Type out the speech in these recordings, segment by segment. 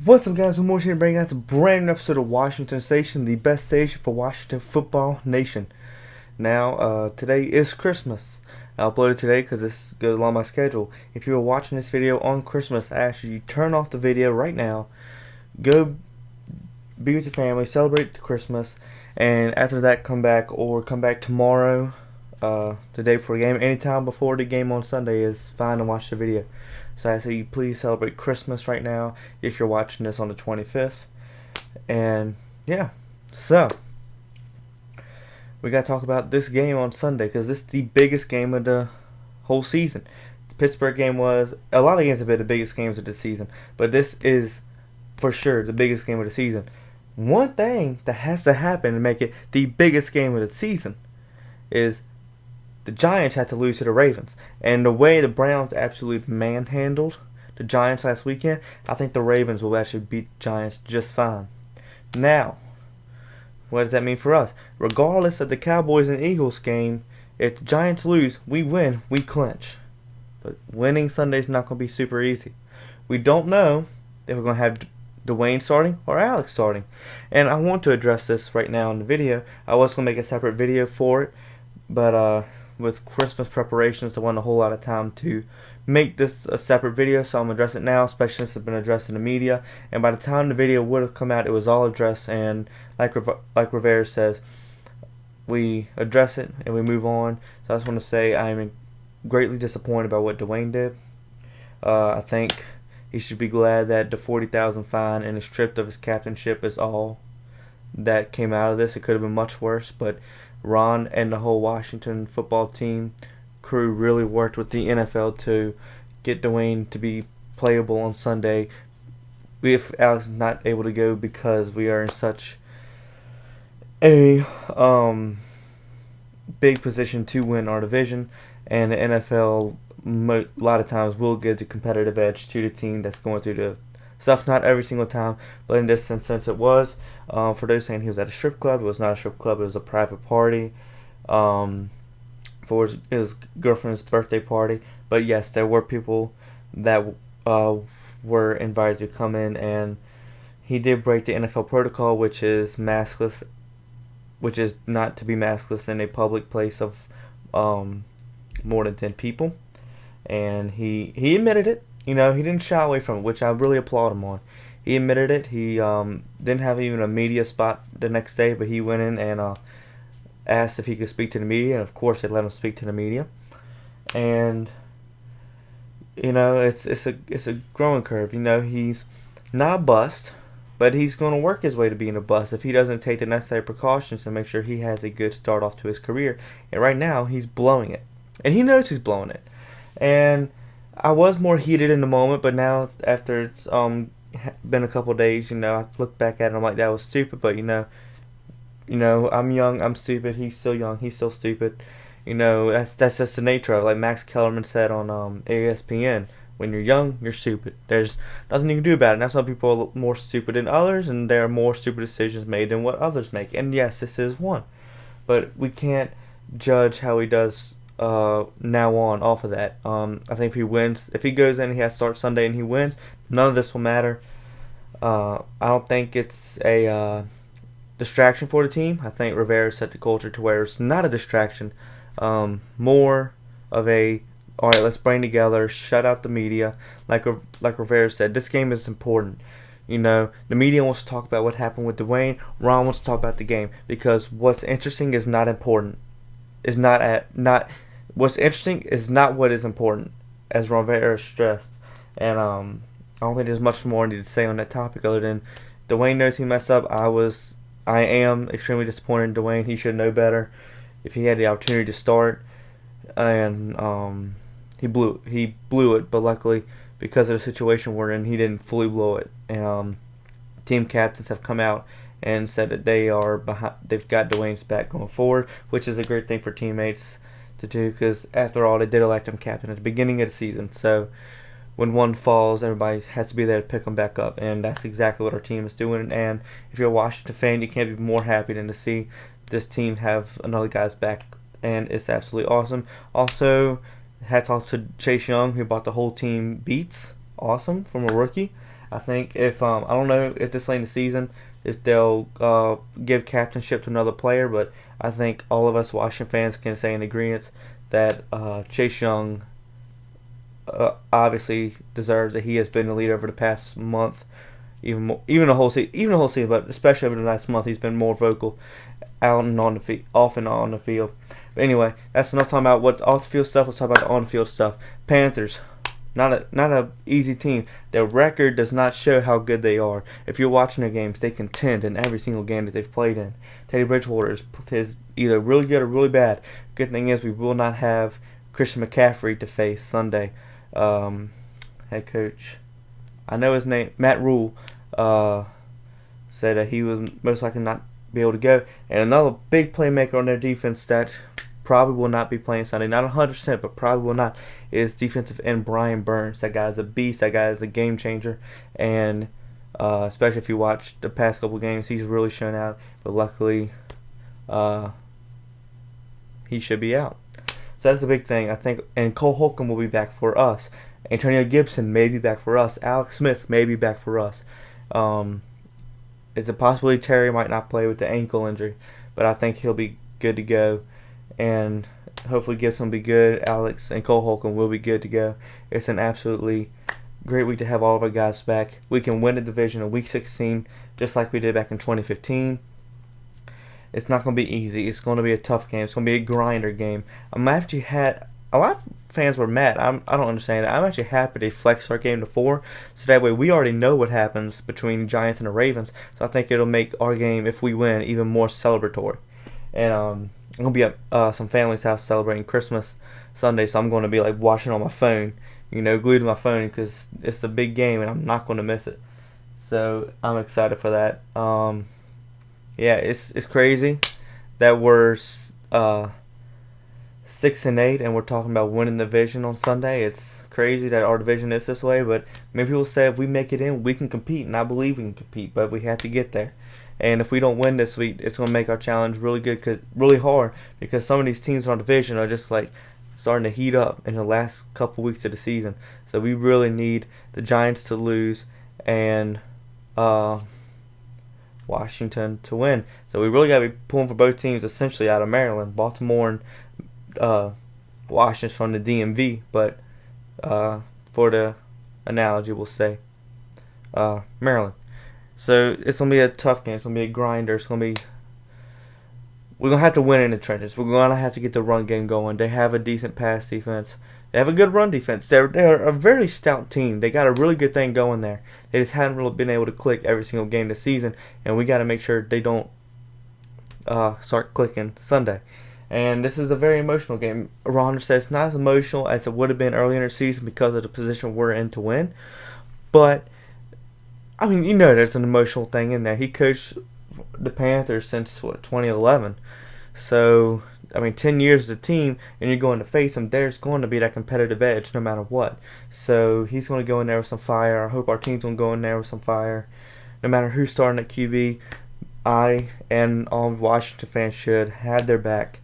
What's up, guys? We're more here to bring us a brand new episode of Washington Station, the best station for Washington football nation. Now, today is Christmas. I uploaded today because this goes along my schedule. If you are watching this video on Christmas, I ask you to turn off the video right now, go be with your family, celebrate the Christmas, and after that, come back or come back tomorrow, the day before the game. Anytime before the game on Sunday is fine to watch the video. So I say you please celebrate Christmas right now if you're watching this on the 25th. And yeah, so we got to talk about this game on Sunday because this is the biggest game of the whole season. The Pittsburgh game was, a lot of games have been the biggest games of the season, but this is for sure the biggest game of the season. One thing that has to happen to make it the biggest game of the season is the Giants had to lose to the Ravens. And the way the Browns absolutely manhandled the Giants last weekend, I think the Ravens will actually beat the Giants just fine. Now, what does that mean for us? Regardless of the Cowboys and Eagles game, if the Giants lose, we win, we clinch. But winning Sunday is not going to be super easy. We don't know if we're going to have Dwayne starting or Alex starting. And I want to address this right now in the video. I was going to make a separate video for it, but with Christmas preparations, I want a whole lot of time to make this a separate video, so I'm going to address it now, especially since it's been addressed in the media. And by the time the video would have come out, it was all addressed, and like Rivera says, we address it and we move on. So I just want to say I'm greatly disappointed by what Dwayne did. I think he should be glad that the $40,000 fine and the strip of his captainship is all that came out of this. It could have been much worse, but Ron and the whole Washington football team crew really worked with the NFL to get Dwayne to be playable on Sunday. If Alex is not able to go because we are in such a big position to win our division, and the NFL a lot of times will give the competitive edge to the team that's going through the stuff. Not every single time, but in this instance it was. For those saying he was at a strip club, it was not a strip club, it was a private party for his girlfriend's birthday party. But yes, there were people that were invited to come in, and he did break the NFL protocol, which is maskless, which is not to be maskless in a public place of more than 10 people. And he admitted it. You know, he didn't shy away from it, which I really applaud him on. He admitted it. He didn't have even a media spot the next day, but he went in and asked if he could speak to the media, and of course they let him speak to the media. And you know, it's a growing curve. You know, he's not a bust, but he's going to work his way to being a bust if he doesn't take the necessary precautions to make sure he has a good start off to his career. And right now, he's blowing it, and he knows he's blowing it. And I was more heated in the moment, but now after it's been a couple days, you know, I look back at it and I'm like, that was stupid. But you know, I'm young, I'm stupid. He's still young, he's still stupid. You know, that's just the nature of it. Like Max Kellerman said on ESPN, when you're young, you're stupid. There's nothing you can do about it. Now some people are more stupid than others, and there are more stupid decisions made than what others make. And yes, this is one. But we can't judge how he does now on off of that. I think if he wins, if he goes in, he has to start Sunday and he wins, none of this will matter. I don't think it's a distraction for the team. I think Rivera set the culture to where it's not a distraction, more of a, all right, let's bring together, shut out the media. Like Rivera said, this game is important. You know, the media wants to talk about what happened with Dwayne. Ron wants to talk about the game, because what's interesting is not important. Is not what's interesting is not what is important, as Rivera stressed. And I don't think there's much more I need to say on that topic other than Dwayne knows he messed up. I am extremely disappointed in Dwayne. He should know better if he had the opportunity to start, and he blew it. But luckily, because of the situation we're in, he didn't fully blow it. And team captains have come out and said that they've got Dwayne's back going forward, which is a great thing for teammates to do, because after all, they did elect him captain at the beginning of the season. So when one falls, everybody has to be there to pick them back up, and that's exactly what our team is doing. And if you're a Washington fan, you can't be more happy than to see this team have another guy's back, and it's absolutely awesome. Also, hats off to Chase Young, who bought the whole team beats. Awesome from a rookie. I think if I don't know if this late in the season if they'll give captainship to another player, but I think all of us Washington fans can say in agreement that Chase Young obviously deserves that he has been the leader over the past month, even the whole season, but especially over the last month, he's been more vocal, out and on the field, off and on the field. But anyway, that's enough talking about what off the field stuff. Let's talk about the on the field stuff. Panthers, not a easy team. Their record does not show how good they are. If you're watching their games, they contend in every single game that they've played in. Teddy Bridgewater is either really good or really bad. Good thing is we will not have Christian McCaffrey to face Sunday. Head coach, I know his name, Matt Rule, said that he was most likely not be able to go. And another big playmaker on their defense that probably will not be playing Sunday, not 100%, but probably will not, is defensive end Brian Burns. That guy's a beast. That guy is a game changer. And especially if you watch the past couple games, he's really shown out. But luckily, he should be out. So that's a big thing, I think. And Cole Holcomb will be back for us. Antonio Gibson may be back for us. Alex Smith may be back for us. It's a possibility Terry might not play with the ankle injury, but I think he'll be good to go. And hopefully Gibson will be good. Alex and Cole Holcomb will be good to go. It's an absolutely great week to have all of our guys back. We can win the division in Week 16 just like we did back in 2015. It's not going to be easy. It's going to be a tough game. It's going to be a grinder game. I'm actually a lot of fans were mad. I don't understand it. I'm actually happy they flexed our game to 4, so that way we already know what happens between the Giants and the Ravens. So I think it'll make our game, if we win, even more celebratory. And I'm gonna be at some family's house celebrating Christmas Sunday, so I'm going to be like watching on my phone, glued to my phone because it's a big game and I'm not going to miss it. So I'm excited for that. Yeah, it's crazy that we're 6-8 and we're talking about winning the division on Sunday. It's crazy that our division is this way, but many people say if we make it in, we can compete, and I believe we can compete, but we have to get there. And if we don't win this week, it's going to make our challenge really hard, because some of these teams in our division are just like starting to heat up in the last couple weeks of the season. So we really need the Giants to lose and Washington to win. So we really got to be pulling for both teams essentially out of Maryland. Baltimore and Washington's from the DMV, but for the analogy, we'll say Maryland. So it's going to be a tough game. It's going to be a grinder. We're going to have to win in the trenches. We're going to have to get the run game going. They have a decent pass defense. They have a good run defense. They're a very stout team. They got a really good thing going there. They just haven't really been able to click every single game this season, and we got to make sure they don't start clicking Sunday. And this is a very emotional game. Ron says it's not as emotional as it would have been earlier in the season because of the position we're in to win. But, I mean, there's an emotional thing in there. He coached the Panthers since, 2011. So, 10 years of the team, and you're going to face him, there's going to be that competitive edge no matter what. So, he's going to go in there with some fire. I hope our team's going to go in there with some fire. No matter who's starting at QB, I and all Washington fans should have their back.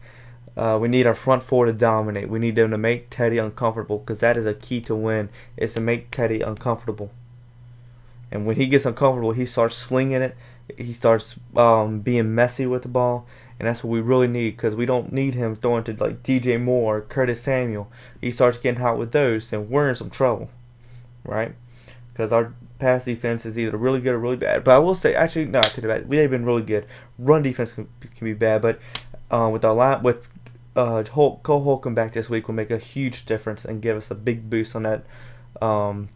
We need our front four to dominate. We need them to make Teddy uncomfortable, because that is a key to win, is to make Teddy uncomfortable. And when he gets uncomfortable, he starts slinging it. He starts being messy with the ball. And that's what we really need, because we don't need him throwing to like DJ Moore or Curtis Samuel. He starts getting hot with those, and we're in some trouble, right? Because our pass defense is either really good or really bad. But I will say, actually, no, I take it back. We have been really good. Run defense can be bad, but with our line, with Cole Holcomb back this week will make a huge difference and give us a big boost on that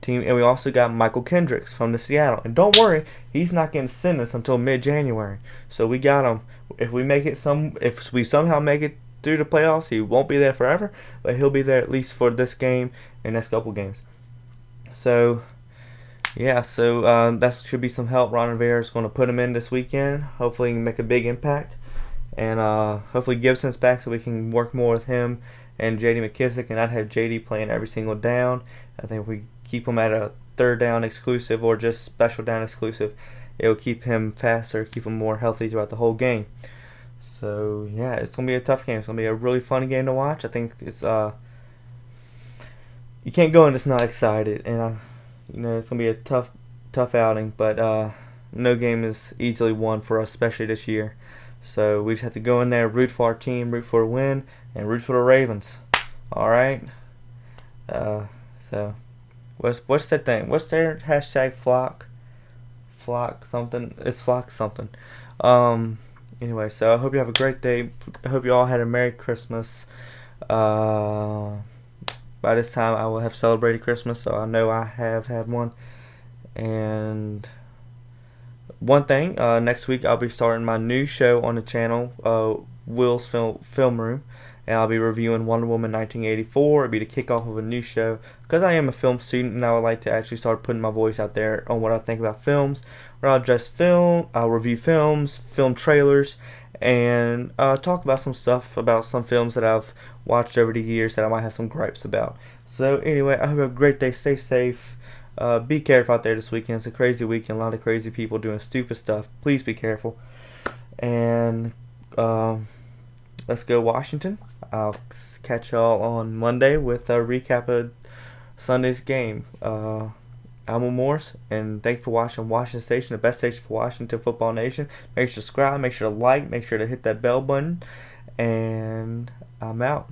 team. And we also got Michael Kendricks from the Seattle. And don't worry, he's not getting sentenced until mid-January. So we got him. If we somehow make it through the playoffs, he won't be there forever, but he'll be there at least for this game and next couple games. So yeah, that should be some help. Ron Rivera is going to put him in this weekend. Hopefully he can make a big impact. And hopefully Gibson's back so we can work more with him and J.D. McKissick and not have J.D. playing every single down. I think if we keep him at a third down exclusive or just special down exclusive, it will keep him faster, keep him more healthy throughout the whole game. So yeah, it's going to be a tough game. It's going to be a really fun game to watch. I think it's you can't go in just not excited. And it's going to be a tough tough outing, but no game is easily won for us, especially this year. So we just have to go in there, root for our team, root for a win, and root for the Ravens. All right. Uh, so what's that thing? What's their hashtag flock? Flock something. It's flock something. Um. Anyway, so I hope you have a great day. I hope you all had a Merry Christmas. Uh, by this time, I will have celebrated Christmas, so I know I have had one. And one thing, next week I'll be starting my new show on the channel, Will's Film Room, and I'll be reviewing Wonder Woman 1984. It'll be the kickoff of a new show, because I am a film student and I would like to actually start putting my voice out there on what I think about films, where I'll address film, I'll review films, film trailers, and talk about some stuff about some films that I've watched over the years that I might have some gripes about. So anyway, I hope you have a great day, stay safe. Be careful out there this weekend. It's a crazy weekend. A lot of crazy people doing stupid stuff. Please be careful. And let's go Washington. I'll catch y'all on Monday with a recap of Sunday's game. I'm Will Morris, and thanks for watching Washington Station, the best station for Washington Football Nation. Make sure to subscribe, make sure to like, make sure to hit that bell button, and I'm out.